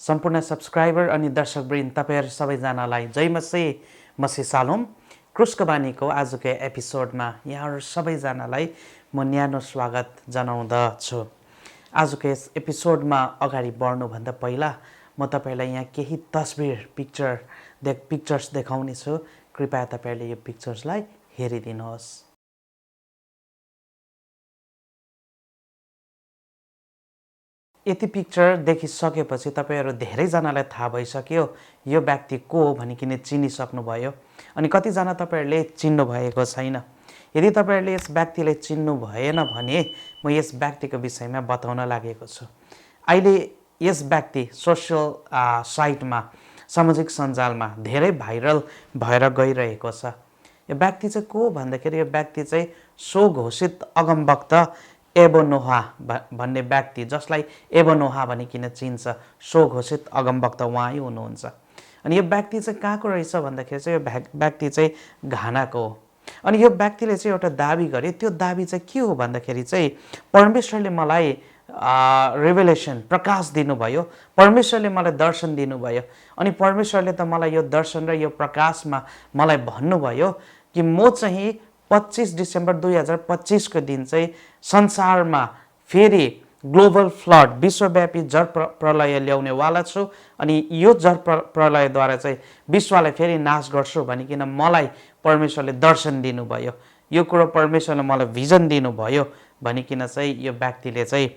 सम्पूर्ण सब्सक्राइबर अनि दर्शकवृन्द तपाईहरु सबैजनालाई जय मसी सालोम क्रुसको बानीको आजको एपिसोडमा यहाँहरु सबैजनालाई म न्यानो स्वागत जनाउँदछु। आजको यस एपिसोडमा अगाडि बढ्नु भन्दा पहिला म तपाईलाई यहाँ केही तस्बिर पिक्चर्स देखाउने छु। कृपया तपाईहरुले यो पिक्चर्सलाई हेरिदिनुहोस्। यति पिक्चर देखिसकेपछि तपाईहरु धेरैजनालाई थाहा भइसक्यो यो व्यक्ति को हो भनिकिन चिनिसक्नुभयो। अनि कतिजना तपाईहरुले चिन्नु भएको छैन। यदि तपाईहरुले यस व्यक्तिलाई चिन्नु भएन भने म यस व्यक्तिको विषयमा बताउन लागेको छु। अहिले यस व्यक्ति सोशल साइटमा सामाजिक सञ्जालमा धेरै भाइरल भएर गइरहेको छ। यो व्यक्ति चाहिँ को भन्दाखेरि यो व्यक्ति चाहिँ स्वघोषित अगमवक्ता एबो नोहा भन्ने व्यक्ति, जसलाई एबो नोहा भनिकिन चिन्छ, स्वघोषित अगमवक्ता उहाँ हुनुहुन्छ। अनि यो व्यक्ति चाहिँ कहाँको रहेछ भन्दाखेरि चाहिँ यो व्यक्ति चाहिँ घानाको हो। अनि यो व्यक्तिले चाहिँ एउटा दाबी गरे। त्यो दाबी चाहिँ के हो भन्दाखेरि चाहिँ परमेश्वरले मलाई रेभेलेसन प्रकाश दिनुभयो, परमेश्वरले मलाई दर्शन दिनुभयो। अनि परमेश्वरले त मलाई यो दर्शन र यो प्रकाशमा मलाई भन्नुभयो कि म चाहिँ 25 डिसेम्बर 2025 को दिन चाहिँ संसारमा फेरि ग्लोबल फ्लड विश्वव्यापी जल प्रलय ल्याउनेवाला छु। अनि यो जल प्रलयद्वारा चाहिँ विश्वलाई फेरि नाश गर्छु भनिकिन मलाई परमेश्वरले दर्शन दिनुभयो। यो कुरो परमेश्वरले मलाई भिजन दिनुभयो भनिकिन चाहिँ यो व्यक्तिले चाहिँ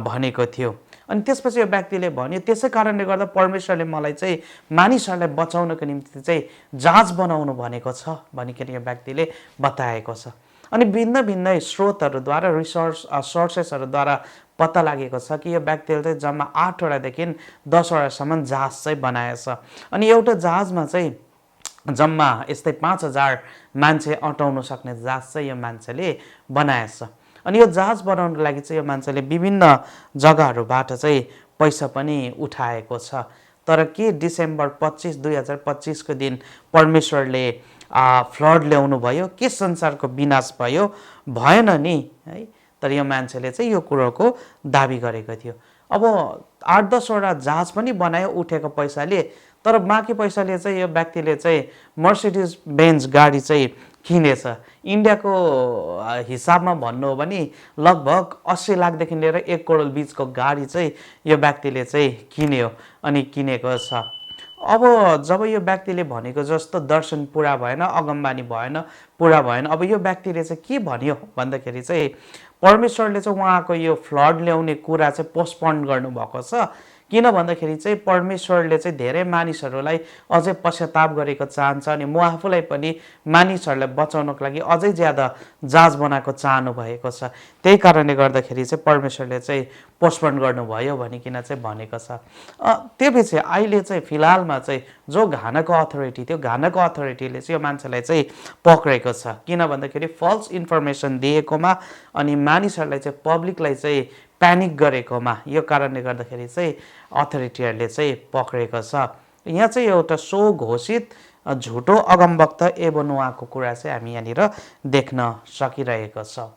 भनेको थियो। अनि त्यसपछि यो व्यक्तिले भन्यो त्यसै कारणले गर्दा परमेश्वरले मलाई चाहिँ मानिसहरूलाई बचाउनको निम्ति चाहिँ जहाज बनाउनु भनेको छ भनिकिन यो व्यक्तिले बताएको छ। अनि भिन्न भिन्न स्रोतहरूद्वारा सोर्सेसहरूद्वारा पत्ता लागेको छ कि यो व्यक्तिले चाहिँ जम्मा 8 वटादेखि 10 वटासम्म जहाज चाहिँ बनाएछ। अनि एउटा जहाजमा चाहिँ जम्मा यस्तै 5000 मान्छे अटाउन सक्ने जहाज चाहिँ यो मान्छेले बनाएछ। अनि यो जहाज बनाउनको लागि चाहिँ यो मान्छेले विभिन्न जग्गाहरूबाट चाहिँ पैसा पनि उठाएको छ। तर के डिसेम्बर 25 2025 को दिन परमेश्वरले फ्लड ल्याउनु भयो, के संसारको विनाश भयो? भएन नि है। तर यो मान्छेले चाहिँ यो कुरोको दाबी गरेको थियो। अब 8-10 वटा जहाज पनि बनायो उठेको पैसाले, तर बाँकी पैसाले चाहिँ यो व्यक्तिले चाहिँ मर्सिडिज बेन्ज गाडी चाहिँ किनेछ। इन्डियाको हिसाबमा भन्नु हो भने लगभग 80 लाखदेखि लिएर 1 करोड बीचको गाडी चाहिँ यो व्यक्तिले चाहिँ किन्यो अनि किनेको छ। अब जब यो व्यक्तिले भनेको जस्तो दर्शन पुरा भएन, अगमबानी भएन, पुरा भएन। अब यो व्यक्तिले चाहिँ के भन्यो भन्दाखेरि चाहिँ परमेश्वरले चाहिँ उहाँको यो फ्लड ल्याउने कुरा चाहिँ पोस्टपोन गर्नुभएको छ। किन भन्दाखेरि चाहिँ परमेश्वरले चाहिँ धेरै मानिसहरूलाई अझै पश्चाताप गरेको चाहन्छ। अनि म आफूलाई पनि मानिसहरूलाई बचाउनको लागि अझै ज्यादा जहाज बनाएको चाहनु भएको छ। त्यही कारणले गर्दाखेरि चाहिँ परमेश्वरले चाहिँ पोस्टपोन गर्नुभयो भनिकिन चाहिँ भनेको छ। त्योपछि अहिले चाहिँ फिलहालमा चाहिँ जो घानाको अथोरिटी थियो, घानाको अथोरिटीले चाहिँ यो मान्छेलाई चाहिँ पक्रेको छ। किन भन्दाखेरि फल्स इन्फर्मेसन दिएकोमा अनि मानिसहरूलाई चाहिँ पब्लिकलाई चाहिँ प्यानिक गरेकोमा यो कारणले गर्दाखेरि चाहिँ अथोरिटीहरूले चाहिँ पक्रेको छ। यहाँ चाहिँ एउटा स्वघोषित झुटो अगमवक्ता एबो नोहाको कुरा चाहिँ हामी यहाँनिर देख्न सकिरहेको छ।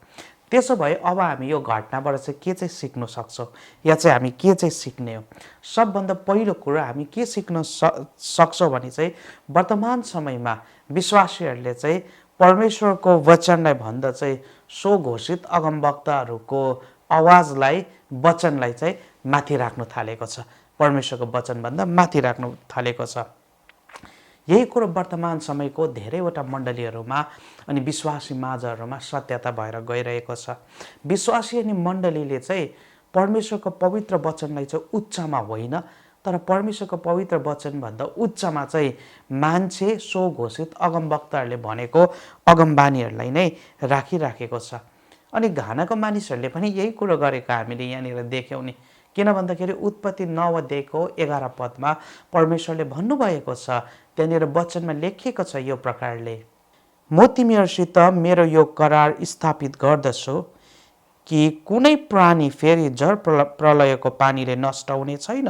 त्यसो भए अब हामी यो घटनाबाट चाहिँ के चाहिँ सिक्न सक्छौँ या चाहिँ हामी के चाहिँ सिक्ने हो? सबभन्दा पहिलो कुरा हामी के सिक्न सक्छौँ भने चाहिँ वर्तमान समयमा विश्वासीहरूले चाहिँ परमेश्वरको वचनलाई भन्दा चाहिँ स्वघोषित अगमवक्ताहरूको आवाजलाई, वचनलाई चाहिँ माथि राख्न थालेको छ। परमेश्वरको वचनभन्दा माथि राख्न थालेको छ। यही कुरो वर्तमान समयको धेरैवटा मण्डलीहरूमा अनि विश्वासी माझहरूमा सत्यता भएर गइरहेको छ। विश्वासी अनि मण्डलीले चाहिँ परमेश्वरको पवित्र वचनलाई चाहिँ उच्चमा होइन, तर परमेश्वरको पवित्र वचनभन्दा उच्चमा चाहिँ मान्छे स्वघोषित अगमवक्ताहरूले भनेको अगमबानीहरूलाई नै राखिराखेको छ। अनि घानाको मानिसहरूले पनि यही कुरो गरेको हामीले यहाँनिर देख्यौँ नि। किन भन्दाखेरि उत्पत्ति 9 अध्यायको 11 पदमा परमेश्वरले भन्नुभएको छ, त्यहाँनिर वचनमा लेखिएको छ यो प्रकारले, म तिमीहरूसित मेरो यो करार स्थापित गर्दछु कि कुनै प्राणी फेरि जल प्रलयको पानीले नष्ट हुने छैन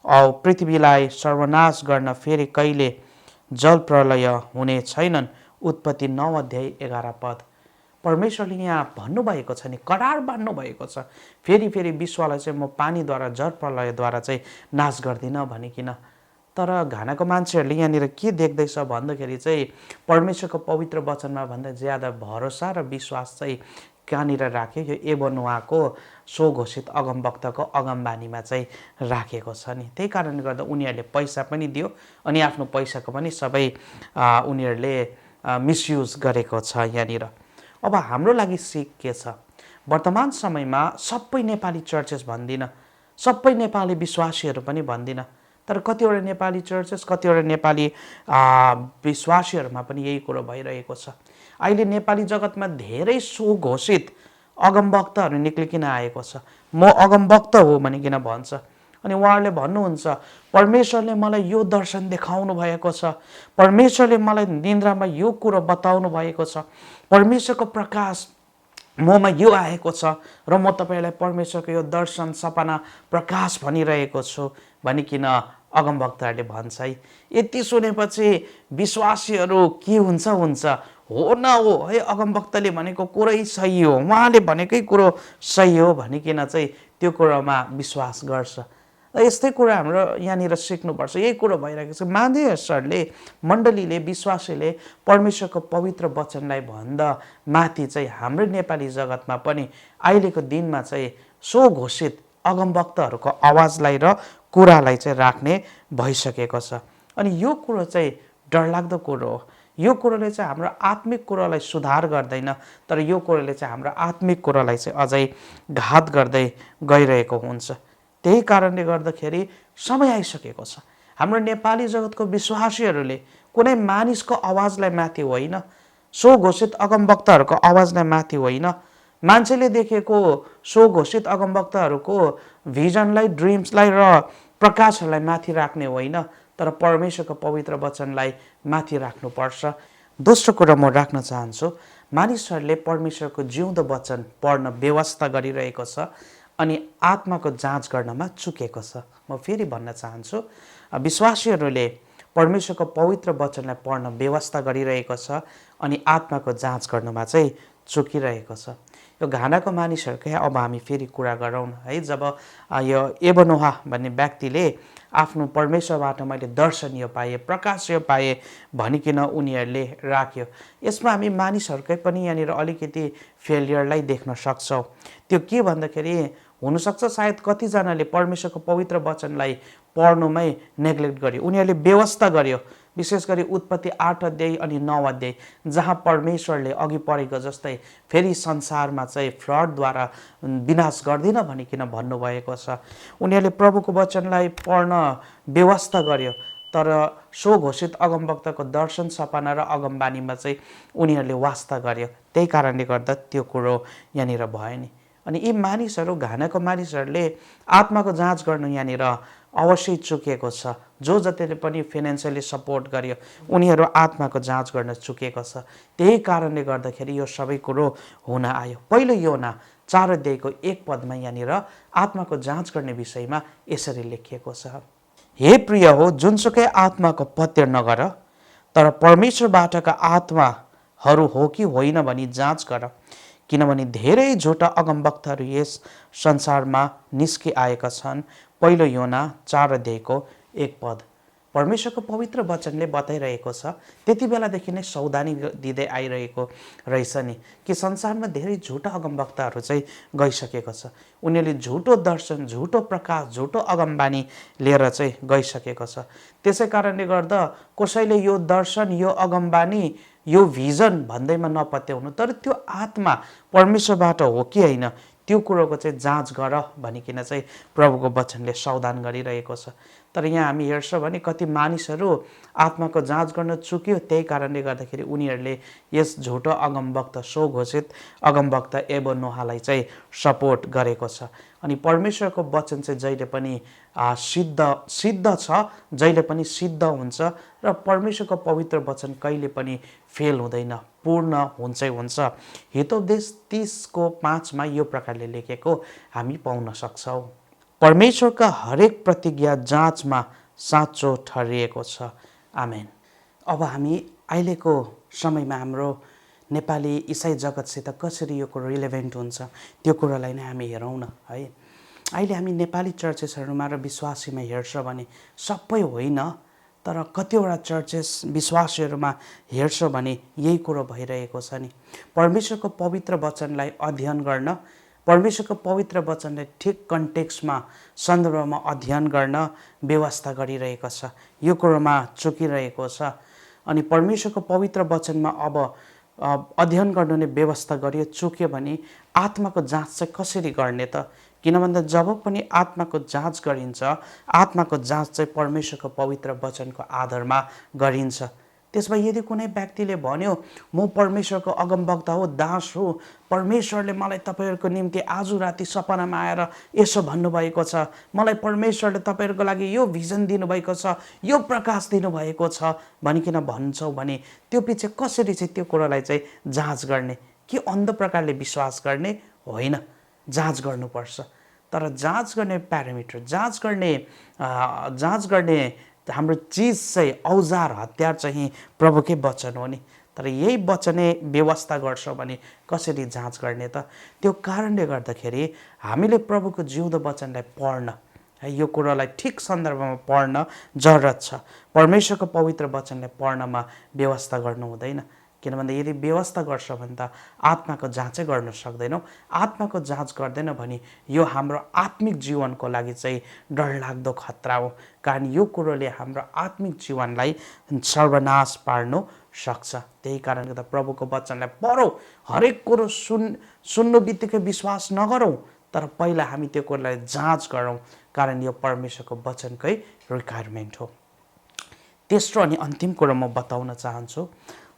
औ पृथ्वीलाई सर्वनाश गर्न फेरि कहिले जल प्रलय हुने छैनन्। उत्पत्ति 9 अध्याय 11 पद। परमेश्वरले यहाँ भन्नुभएको छ नि, करार बान्नु भएको छ, फेरि फेरि विश्वलाई चाहिँ म पानीद्वारा जल प्रलयद्वारा चाहिँ नाश गर्दिनँ भनिकन। तर घानाको मान्छेहरूले यहाँनिर के देख्दैछ भन्दाखेरि चाहिँ परमेश्वरको पवित्र वचनमा भन्दा ज्यादा भरोसा र विश्वास चाहिँ कहाँनिर राख्यो, यो एबोनुवाको स्वघोषित अगमवक्ताको अगमबानीमा चाहिँ राखेको छ नि। त्यही कारणले गर्दा उनीहरूले पैसा पनि दियो अनि आफ्नो पैसाको पनि सबै उनीहरूले मिसयुज गरेको छ यहाँनिर। अब हाम्रो लागि सिक के छ? वर्तमान समयमा सबै नेपाली चर्चेस भन्दिनँ, सबै नेपाली विश्वासीहरू पनि भन्दिनँ, तर कतिवटा नेपाली चर्चेस, कतिवटा नेपाली विश्वासीहरूमा पनि यही कुरो भइरहेको छ। अहिले नेपाली जगतमा धेरै सुघोषित अगमवक्ताहरू निक्लिकन आएको छ। म अगमवक्ता हो भनिकन भन्छ अनि उहाँहरूले भन्नुहुन्छ परमेश्वरले मलाई यो दर्शन देखाउनु भएको छ, परमेश्वरले मलाई निन्द्रामा यो कुरो बताउनु भएको छ, परमेश्वरको प्रकाश ममा यो आएको छ र म तपाईँलाई परमेश्वरको यो दर्शन सपना प्रकाश भनिरहेको छु भनिकन अगमवक्ताहरूले भन्छ है। यति सुनेपछि विश्वासीहरू के हुन्छ हो न हो है, अगमवक्ताले भनेको कुरै सही हो, उहाँले भनेकै कुरो सही हो भनिकन चाहिँ त्यो कुरोमा विश्वास गर्छ। यस्तै कुरा हाम्रो यहाँनिर सिक्नुपर्छ। यही कुरो भइरहेको छ। मानिसहरूले, मण्डलीले, विश्वासीले परमेश्वरको पवित्र वचनलाई भन्दा माथि चाहिँ हाम्रो नेपाली जगतमा पनि अहिलेको दिनमा चाहिँ स्वघोषित अगमवक्ताहरूको आवाजलाई र कुरालाई चाहिँ राख्ने भइसकेको छ। अनि यो कुरो चाहिँ डरलाग्दो कुरो हो। यो कुरोले चाहिँ हाम्रो आत्मिक कुरोलाई सुधार गर्दैन, तर यो कुरोले चाहिँ हाम्रो आत्मिक कुरोलाई चाहिँ अझै घात गर्दै गइरहेको हुन्छ। त्यही कारणले गर्दाखेरि समय आइसकेको छ हाम्रो नेपाली जगतको विश्वासीहरूले कुनै मानिसको आवाजलाई माथि होइन, स्वघोषित अगमवक्ताहरूको आवाजलाई माथि होइन, मान्छेले देखेको स्वघोषित अगमवक्ताहरूको भिजनलाई, ड्रिम्सलाई र प्रकाशहरूलाई माथि राख्ने होइन, तर परमेश्वरको पवित्र वचनलाई माथि राख्नुपर्छ। दोस्रो कुरा म राख्न चाहन्छु, मानिसहरूले परमेश्वरको जिउँदो वचन पढ्न व्यवस्था गरिरहेको छ अनि आत्माको जाँच गर्नमा चुकेको छ। म फेरि भन्न चाहन्छु, विश्वासीहरूले परमेश्वरको पवित्र वचनलाई पढ्न व्यवस्था गरिरहेको छ अनि आत्माको जाँच गर्नुमा चाहिँ चुकिरहेको छ। यो घानाको मानिसहरूकै अब हामी फेरि कुरा गरौँ है। जब यो एबोनुहा भन्ने व्यक्तिले आफ्नो परमेश्वरबाट मैले दर्शन यो पाएँ, प्रकाश यो पाएँ भनिकन उनीहरूले राख्यो, यसमा हामी मानिसहरूकै पनि यहाँनिर अलिकति फेलियरलाई देख्न सक्छौँ। त्यो के भन्दाखेरि हुनसक्छ सायद कतिजनाले परमेश्वरको पवित्र वचनलाई पढ्नुमै नेग्लेक्ट गर्यो, उनीहरूले व्यवस्था गर्यो। विशेष गरी उत्पत्ति 8 अध्याय अनि 9 अध्याय जहाँ परमेश्वरले अघि पढेको जस्तै फेरि संसारमा चाहिँ फ्लडद्वारा विनाश गर्दिन भनिकन भन्नुभएको छ। उनीहरूले प्रभुको वचनलाई पढ्न व्यवस्था गर्यो, तर स्वघोषित अगमवक्ताको दर्शन, सपना र अगमबानीमा चाहिँ उनीहरूले वास्ता गर्यो। त्यही कारणले गर्दा त्यो कुरो यहाँनिर भयो नि। अनि यी मानिसहरू, घानाको मानिसहरूले आत्माको जाँच गर्नु यहाँनिर अवश्य चुकेको छ। जो जतिले पनि फाइनेन्सियली सपोर्ट गर्यो उनीहरू आत्माको जाँच गर्न चुकेको छ। त्यही कारणले गर्दाखेरि यो सबै कुरो हुन आयो। पहिलो योना 4 अध्यायको 1 पदमा यहाँनिर आत्माको जाँच गर्ने विषयमा यसरी लेखिएको छ, हे प्रिय हो, जुनसुकै आत्माको पत्य नगर, तर परमेश्वरबाटका आत्माहरू हो कि होइन भनी जाँच गर, किनभने धेरै झुटा अगमवक्ताहरू यस संसारमा निस्किआएका छन्। पहिलो योना 4 अध्यायको 1 पद। परमेश्वरको पवित्र वचनले बताइरहेको छ, त्यति बेलादेखि नै सावधानी दिँदै आइरहेको रहेछ नि कि संसारमा धेरै झुटा अगमवक्ताहरू चाहिँ गइसकेको छ। उनीहरूले झुटो दर्शन, झुटो प्रकाश, झुटो अगमबानी लिएर चाहिँ गइसकेको छ। त्यसै कारणले गर्दा कसैले यो दर्शन, यो अगमबानी, यो भिजन भन्दैमा नपत्याउनु, तर त्यो आत्मा परमेश्वरबाट हो कि होइन त्यो कुरोको चाहिँ जाँच गर भनिकन चाहिँ प्रभुको वचनले सावधान गरिरहेको छ। तर यहाँ हामी हेर्छौँ भने कति मानिसहरू आत्माको जाँच गर्न चुक्यो, त्यही कारणले गर्दाखेरि उनीहरूले यस झुटो अगमवक्ता, स्वघोषित अगमवक्ता एबोनुहालाई चाहिँ सपोर्ट गरेको छ। अनि परमेश्वरको वचन चाहिँ जहिले पनि सिद्ध छ, जहिले पनि सिद्ध हुन्छ र परमेश्वरको पवित्र वचन कहिले पनि फेल हुँदैन, पूर्ण हुन्छै हुन्छ। हितोपदेश 30:5 यो प्रकारले लेखेको हामी पाउन सक्छौँ, परमेश्वरका हरेक प्रतिज्ञा जाँचमा साँचो ठहरिएको छ। आमेन। अब हामी अहिलेको समयमा हाम्रो नेपाली इसाई जगतसित कसरी यो कुरो रिलेभेन्ट हुन्छ त्यो कुरालाई नै हामी हेरौँ न है। अहिले हामी नेपाली चर्चेसहरूमा र विश्वासीमा हेर्छ भने सबै होइन, तर कतिवटा चर्चेस विश्वासीहरूमा हेर्छ भने यही कुरो भइरहेको छ नि। परमेश्वरको पवित्र वचनलाई अध्ययन गर्न, परमेश्वरको पवित्र वचनलाई ठिक कन्टेक्स्टमा सन्दर्भमा अध्ययन गर्न व्यवस्था गरिरहेको छ, यो कुरोमा चुकिरहेको छ। अनि परमेश्वरको पवित्र वचनमा अब अध्ययन गर्नु नै व्यवस्था गरियो, चुक्यो भने आत्माको जाँच चाहिँ कसरी गर्ने त? किन भन्दा जब पनि आत्माको जाँच गरिन्छ, आत्माको जाँच चाहिँ परमेश्वरको पवित्र वचनको आधारमा गरिन्छ। त्यसमा यदि कुनै व्यक्तिले भन्यो म परमेश्वरको अगमवक्ता हो, दास हो, परमेश्वरले मलाई तपाईँहरूको निम्ति आज राति सपनामा आएर यसो भन्नुभएको छ, मलाई परमेश्वरले तपाईँहरूको लागि यो भिजन दिनुभएको छ, यो प्रकाश दिनुभएको छ भनिकन भन्छौ भने त्यो पछि कसरी चाहिँ त्यो कुरालाई चाहिँ जाँच गर्ने? कि अन्ध प्रकारले विश्वास गर्ने? होइन, जाँच गर्नुपर्छ। तर जाँच गर्ने प्यारामिटर, जाँच गर्ने हाम्रो चिज चाहिँ, औजार हतियार चाहिँ प्रभुकै वचन हो नि। तर यही वचनै व्यवस्था गर्छ भने कसरी जाँच गर्ने त? त्यो कारणले गर्दाखेरि हामीले प्रभुको जिउँदो वचनलाई पढ्न, यो कुरालाई ठिक सन्दर्भमा पढ्न जरुरत छ। परमेश्वरको पवित्र वचनलाई पढ्नमा व्यवस्था गर्नु हुँदैन। किन भन्दा यदि व्यवस्था गर्छ भने त आत्माको जाँचै गर्न सक्दैनौँ। आत्माको जाँच गर्दैन भने यो हाम्रो आत्मिक जीवनको लागि चाहिँ डरलाग्दो खतरा हो। कारण यो कुरोले हाम्रो आत्मिक जीवनलाई सर्वनाश पार्नु सक्छ। त्यही कारणले गर्दा प्रभुको वचनलाई पढौँ, हरेक कुरो सुन्नु बित्तिकै विश्वास नगरौँ, तर पहिला हामी त्यो कुरोलाई जाँच गरौँ, कारण यो परमेश्वरको वचनकै रिक्वायरमेन्ट हो। तेस्रो अनि अन्तिम कुरो म बताउन चाहन्छु,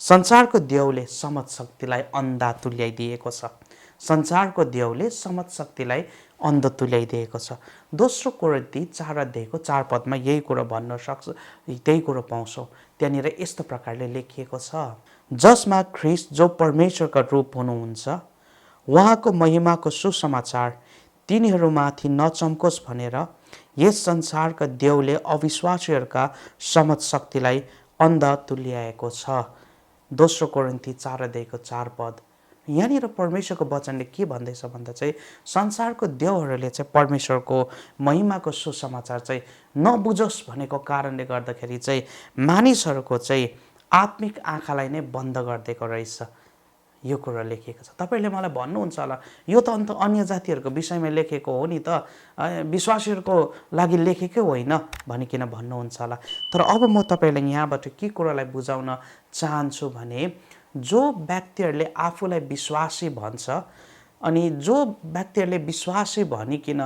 संसारको देउले समझ शक्तिलाई अन्धा तुल्याइदिएको छ। संसारको देउले समझ शक्तिलाई अन्ध तुल्याइदिएको छ। दोस्रो कोरिन्थी 4 अध्यायको 4 पदमा यही कुरो भन्न सक्छ, त्यही कुरो पाउँछौँ। त्यहाँनिर यस्तो प्रकारले लेखिएको छ, जसमा ख्रीष्ट जो परमेश्वरका रूप हुनुहुन्छ, उहाँको महिमाको सुसमाचार तिनीहरूमाथि नचम्कोस् भनेर यस संसारका देउले अविश्वासीहरूका समझ शक्तिलाई अन्ध तुल्याएको छ। दोस्रो कोरिन्थी 4 अध्यायको 4 पद। यहाँनिर परमेश्वरको वचनले के भन्दैछ भन्दा चाहिँ संसारको देवहरूले चाहिँ परमेश्वरको महिमाको सुसमाचार चाहिँ नबुझोस् भनेको कारणले गर्दाखेरि चाहिँ मानिसहरूको चाहिँ आत्मिक आँखालाई नै बन्द गरिदिएको रहेछ। यो कुरा लेखिएको छ। तपाईँले मलाई भन्नुहुन्छ होला, यो त अन्त अन्य जातिहरूको विषयमा लेखेको हो नि त, विश्वासीहरूको लागि लेखेकै होइन भनिकन भन्नुहुन्छ होला। तर अब म तपाईँलाई यहाँबाट के कुरालाई बुझाउन चाहन्छु भने, जो व्यक्तिहरूले आफूलाई विश्वासी भन्छ अनि जो व्यक्तिहरूले विश्वासी भनिकन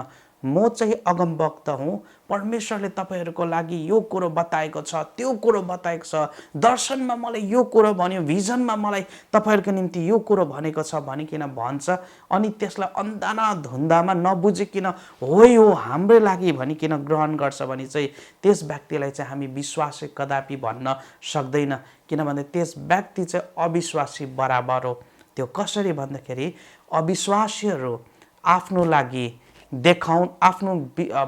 म चाहिँ अगमवक्ता हुँ, परमेश्वरले तपाईँहरूको लागि यो कुरो बताएको छ, त्यो कुरो बताएको छ, दर्शनमा मलाई यो कुरो भन्यो, भिजनमा मलाई तपाईँहरूको निम्ति यो कुरो भनेको छ भनिकन भन्छ, अनि त्यसलाई अन्धाना धुन्दामा नबुझिकन हो हाम्रै लागि भनिकन ग्रहण गर्छ भने चाहिँ त्यस व्यक्तिलाई चाहिँ हामी विश्वासी कदापि भन्न सक्दैन। किनभने त्यस व्यक्ति चाहिँ अविश्वासी बराबर हो। त्यो कसरी भन्दाखेरि अविश्वासीहरू आफ्नो लागि आफ्नो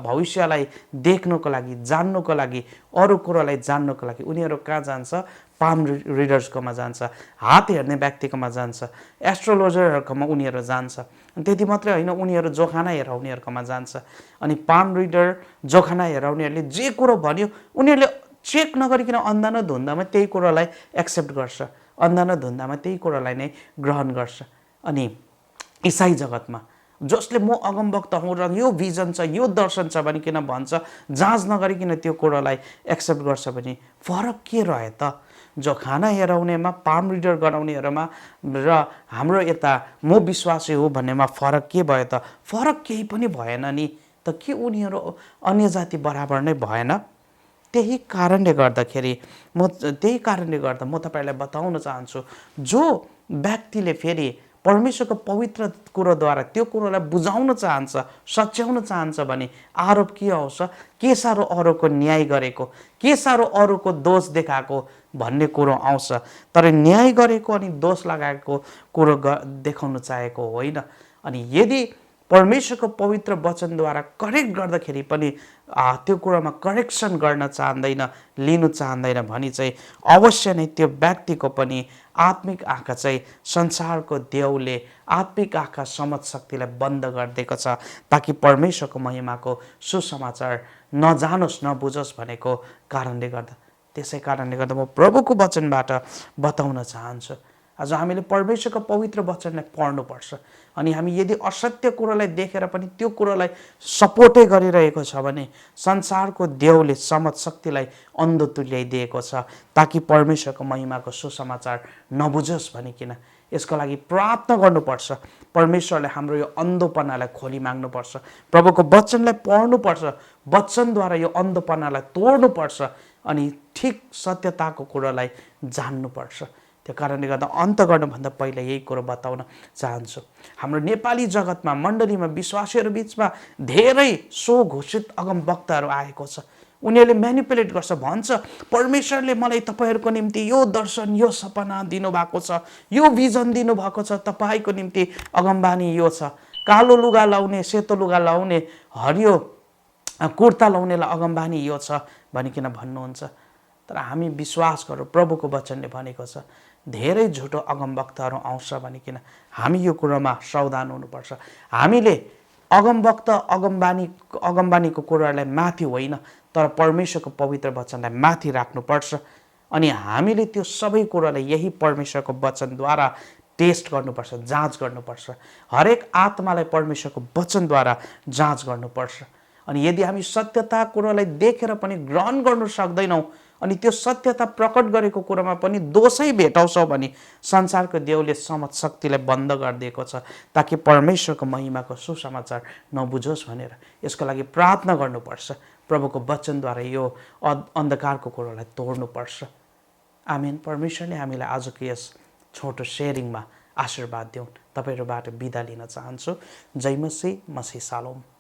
भविष्यलाई देख्नको लागि, जान्नको लागि, अरू कुरोलाई जान्नको लागि उनीहरू कहाँ जान्छ? पाम रिडर्सकोमा जान्छ, हात हेर्ने व्यक्तिकोमा जान्छ, एस्ट्रोलोजरहरूकोमा उनीहरू जान्छ। त्यति मात्रै होइन, उनीहरू जोखाना हेराउनेहरूकोमा जान्छ। अनि पाम रिडर, जोखाना हेराउनेहरूले जे कुरो भन्यो उनीहरूले चेक नगरिकन अन्धानो धुन्दामा त्यही कुरोलाई एक्सेप्ट गर्छ, अन्धानो धुन्दामा त्यही कुरोलाई नै ग्रहण गर्छ। अनि इसाई जगतमा जसले म अगमवक्ता हुँ र यो भिजन छ, यो दर्शन छ भनिकन भन्छ, जाँच नगरिकन त्यो कुरोलाई एक्सेप्ट गर्छ भने फरक के रह्यो त? जो खाना हेराउनेमा, पाम रिडर गराउनेहरूमा र हाम्रो यता म विश्वासी हो भन्नेमा फरक के भयो त? फरक केही पनि भएन नि त। के उनीहरू अन्य जाति बराबर नै भएन? त्यही कारणले गर्दा म तपाईँलाई बताउन चाहन्छु, जो व्यक्तिले फेरि परमेश्वरको पवित्र कुरोद्वारा त्यो कुरोलाई बुझाउन चाहन्छ, सच्याउन चाहन्छ भने आरोप के आउँछ? के साह्रो अरूको न्याय गरेको, के साह्रो अरूको दोष देखाएको भन्ने कुरो आउँछ। तर न्याय गरेको अनि दोष लगाएको कुरो देखाउन चाहेको होइन। अनि यदि परमेश्वरको पवित्र वचनद्वारा करेक्ट गर्दाखेरि पनि त्यो कुरामा करेक्सन गर्न चाहँदैन, लिनु चाहँदैन भने चाहिँ अवश्य नै त्यो व्यक्तिको पनि आत्मिक आँखा चाहिँ संसारको देउले आत्मिक आँखा समझ शक्तिलाई बन्द गरिदिएको छ, ताकि परमेश्वरको महिमाको सुसमाचार नजानोस् नबुझोस् भनेको कारणले गर्दा। त्यसै कारणले गर्दा म प्रभुको वचनबाट बताउन चाहन्छु, आज हामीले परमेश्वरको पवित्र वचनलाई पढ्नुपर्छ। अनि हामी यदि असत्य कुरालाई देखेर पनि त्यो कुरालाई सपोर्टै गरिरहेको छ भने संसारको देउले समझ शक्तिलाई अन्धो तुल्याइदिएको छ, ताकि परमेश्वरको महिमाको सुसमाचार नबुझोस् भनिकन। यसको लागि प्रार्थना गर्नुपर्छ, परमेश्वरले हाम्रो यो अन्धोपनालाई खोली माग्नुपर्छ, प्रभुको वचनलाई पढ्नुपर्छ, वचनद्वारा यो अन्धोपनालाई तोड्नुपर्छ अनि ठिक सत्यताको कुरालाई जान्नुपर्छ। त्यो कारणले गर्दा अन्त गर्नुभन्दा पहिला यही कुरो बताउन चाहन्छु, हाम्रो नेपाली जगतमा मण्डलीमा विश्वासीहरू बिचमा धेरै स्वघोषित अगमवक्ताहरू आएको छ। उनीहरूले म्यानिपुलेट गर्छ, भन्छ परमेश्वरले मलाई तपाईँहरूको निम्ति यो दर्शन यो सपना दिनुभएको छ, यो भिजन दिनुभएको छ, तपाईँको निम्ति अगमबानी यो छ, कालो लुगा लाउने सेतो लुगा लाउने हरियो कुर्ता लाउनेलाई अगमबानी यो छ भनिकन भन्नुहुन्छ। तर हामी विश्वास गरौँ, प्रभुको वचनले भनेको छ धेरै झुटो अगमवक्ताहरू आउँछ भनिकन हामी यो कुरामा सावधान हुनुपर्छ। हामीले अगमवक्ता अगमबानीको कुरालाई माथि होइन तर परमेश्वरको पवित्र वचनलाई माथि राख्नुपर्छ। अनि हामीले त्यो सबै कुरालाई यही परमेश्वरको वचनद्वारा टेस्ट गर्नुपर्छ, जाँच गर्नुपर्छ। हरेक आत्मालाई परमेश्वरको वचनद्वारा जाँच गर्नुपर्छ। अनि यदि हामी सत्यता कुरालाई देखेर पनि ग्रहण गर्न सक्दैनौँ अनि त्यो सत्यता प्रकट गरेको कुरामा पनि दोषै भेटाउँछौँ भने संसारको देउले समझ शक्तिलाई बन्द गरिदिएको छ, ताकि परमेश्वरको महिमाको सुसमाचार नबुझोस् भनेर। यसको लागि प्रार्थना गर्नुपर्छ, प्रभुको वचनद्वारा यो अन्धकारको कुरालाई तोड्नुपर्छ। आमेन। परमेश्वरले हामीलाई आजको यस छोटो सेयरिङमा आशीर्वाद दिउन्। तपाईँहरूबाट बिदा लिन चाहन्छु। जय मसीह, मसीह सालोम।